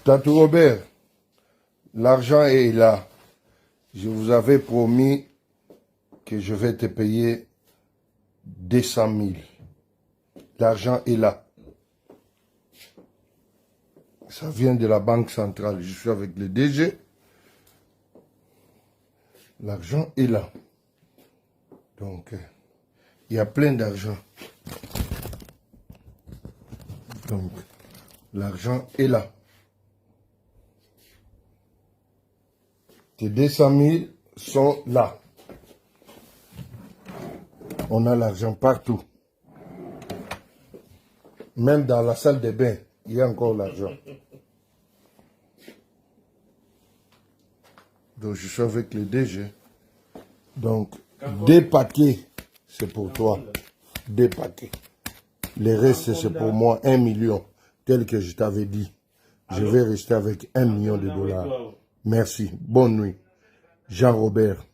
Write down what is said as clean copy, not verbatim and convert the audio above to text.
Tatou Robert, l'argent est là. Je vous avais promis que je vais te payer 200 000. L'argent est là. Ça vient de la Banque centrale. Je suis avec le DG. L'argent est là. Donc, il y a plein d'argent. Donc, l'argent est là. Tes 200 000 sont là. On a l'argent partout. Même dans la salle de bain, il y a encore l'argent. Donc, je suis avec le DG. Donc, 2 paquets, c'est pour toi. 2 paquets. Le reste, c'est pour moi, 1 million. Tel que je t'avais dit. Je vais rester avec 1 million de dollars. Merci. Bonne nuit. Jean-Robert.